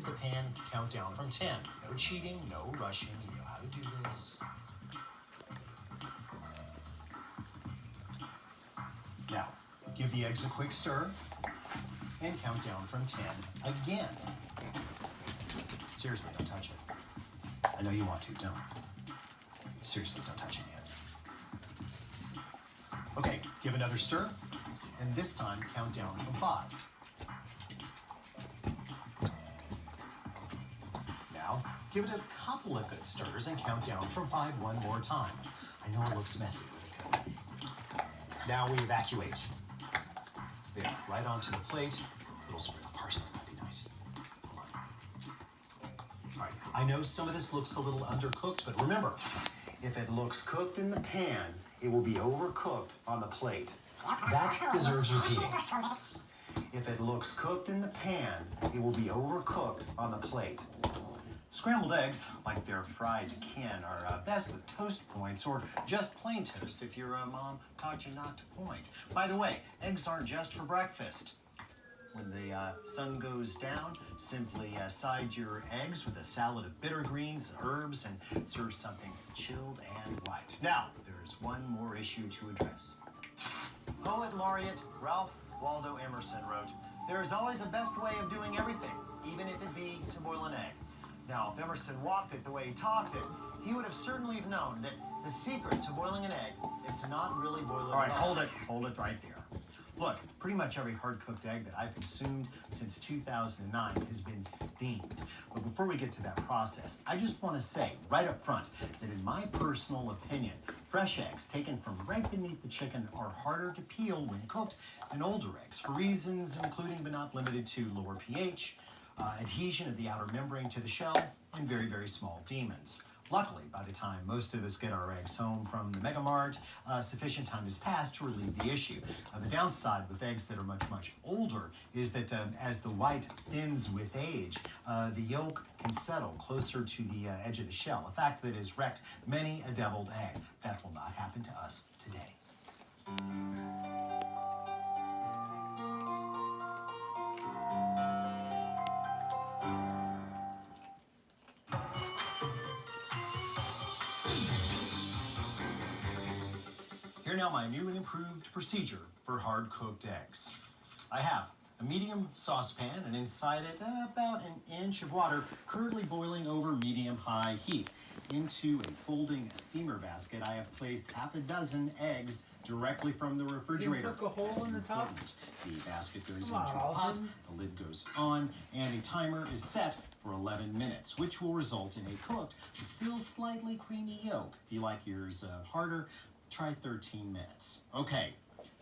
The pan, count down from 10. No cheating, no rushing. You know how to do this. Now, give the eggs a quick stir and count down from 10 again. Seriously, don't touch it. I know you want to, don't. Seriously, don't touch it yet. Okay, give another stir, and this time count down from 5. Now, give it a couple of good stirs and count down from 5 one more time. I know it looks messy, let it go. Now we evacuate. There, right onto the plate. A little sprig of parsley might be nice. Hold on. All right, I know some of this looks a little undercooked, but remember, if it looks cooked in the pan, it will be overcooked on the plate. That deserves repeating. If it looks cooked in the pan, it will be overcooked on the plate. Scrambled eggs, like they're fried to can, are best with toast points or just plain toast if your mom taught you not to point. By the way, eggs aren't just for breakfast. When the sun goes down, simply side your eggs with a salad of bitter greens, herbs, and serve something chilled and white. Now, there's one more issue to address. Poet laureate Ralph Waldo Emerson wrote, "There is always a best way of doing everything, even if it be to boil an egg." Now, if Emerson walked it the way he talked it, he would have certainly have known that the secret to boiling an egg is to not really boil it. All right, hold it right there. Look, pretty much every hard-cooked egg that I've consumed since 2009 has been steamed. But before we get to that process, I just want to say right up front that in my personal opinion, fresh eggs taken from right beneath the chicken are harder to peel when cooked than older eggs for reasons including but not limited to lower pH, adhesion of the outer membrane to the shell, and very, very small demons. Luckily, by the time most of us get our eggs home from the Mega Mart, sufficient time has passed to relieve the issue. The downside with eggs that are much, much older is that as the white thins with age, the yolk can settle closer to the edge of the shell, a fact that has wrecked many a deviled egg. That will not happen to us today. Here now my new and improved procedure for hard-cooked eggs. I have a medium saucepan and inside it about an inch of water currently boiling over medium-high heat. Into a folding steamer basket, I have placed half a dozen eggs directly from the refrigerator. You poke a hole in the top? The basket goes into a pot, the lid goes on, and a timer is set for 11 minutes, which will result in a cooked but still slightly creamy yolk. If you like yours harder, try 13 minutes. Okay,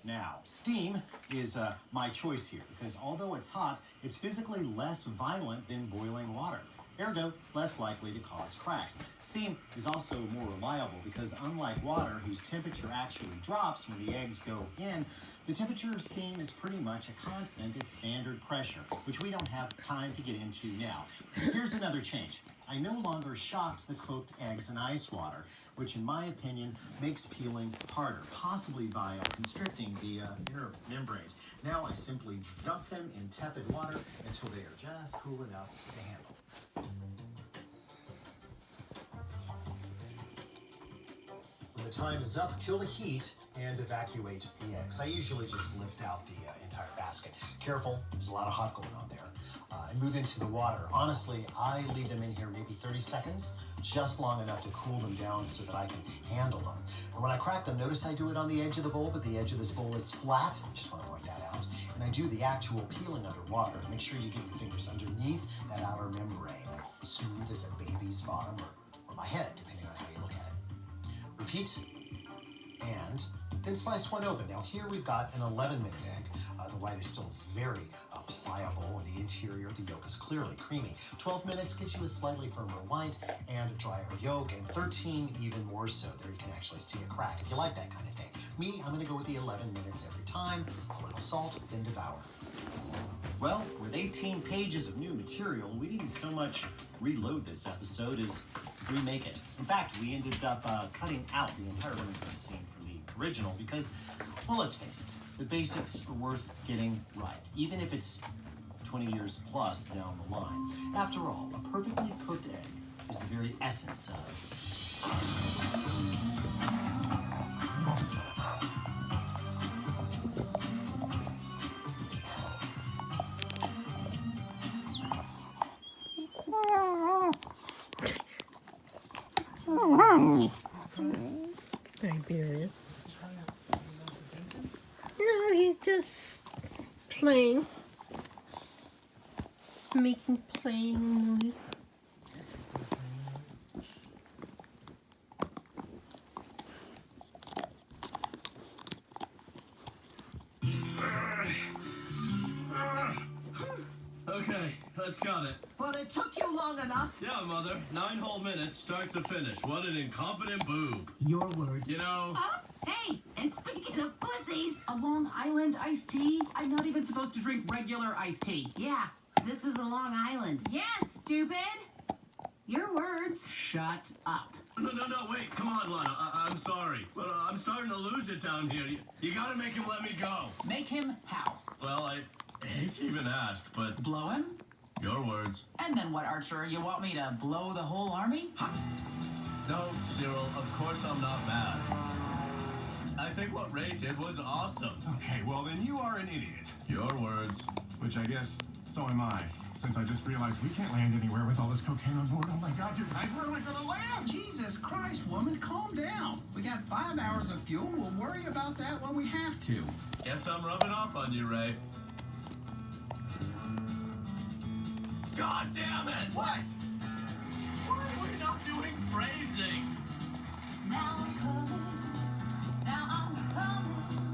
now steam is my choice here because although it's hot, it's physically less violent than boiling water. Ergo, less likely to cause cracks. Steam is also more reliable because unlike water, whose temperature actually drops when the eggs go in, the temperature of steam is pretty much a constant at standard pressure, which we don't have time to get into now. Here's another change. I no longer shocked the cooked eggs in ice water, which in my opinion makes peeling harder, possibly by constricting the inner membranes. Now I simply dunk them in tepid water until they are just cool enough to handle. When the time is up, kill the heat and evacuate the eggs. I usually just lift out the entire basket. Careful, there's a lot of hot going on there. And move into the water. Honestly, I leave them in here maybe 30 seconds, just long enough to cool them down so that I can handle them. And when I crack them, notice I do it on the edge of the bowl, but the edge of this bowl is flat. Just want to point that out. And I do the actual peeling underwater to make sure you get your fingers underneath that outer membrane, smooth as a baby's bottom or my head, depending on how you look at it. Repeat, and then slice one open. Now here we've got an 11-minute egg. The white is still very pliable, and the interior, the yolk is clearly creamy. 12 minutes gets you a slightly firmer white and a drier yolk, and 13 even more so. There you can actually see a crack if you like that kind of thing. Me, I'm going to go with the 11 minutes every time. A little salt, then devour. Well, with 18 pages of new material, we didn't so much reload this episode as remake it. In fact, we ended up cutting out the entire running scene from the original because, well, let's face it, the basics are worth getting right, even if it's 20 years plus down the line. After all, a perfectly cooked egg is the very essence of... Siberian. No, he's just playing. Making playing noise. Okay, that's got it. Well, it took you long enough. Yeah, Mother. 9 whole minutes, start to finish. What an incompetent boob. Your words. You know... Hey, and speaking of pussies, a Long Island iced tea? I'm not even supposed to drink regular iced tea. Yeah, this is a Long Island. Yes, stupid. Your words. Shut up. No, wait, come on, Lana. I'm sorry. But I'm starting to lose it down here. You gotta make him let me go. Make him how? Well, I hate to even ask, but... Blow him? Your words. And then what, Archer? You want me to blow the whole army? No, Cyril, of course I'm not mad. I think what Ray did was awesome. Okay, well then you are an idiot. Your words. Which I guess, so am I. Since I just realized we can't land anywhere with all this cocaine on board. Oh my god, you guys, where are we gonna land? Jesus Christ, woman, calm down. We got 5 hours of fuel. We'll worry about that when we have to. Guess I'm rubbing off on you, Ray. God damn it! What? Why are we not doing phrasing? Now I'm coming. Now I'm coming.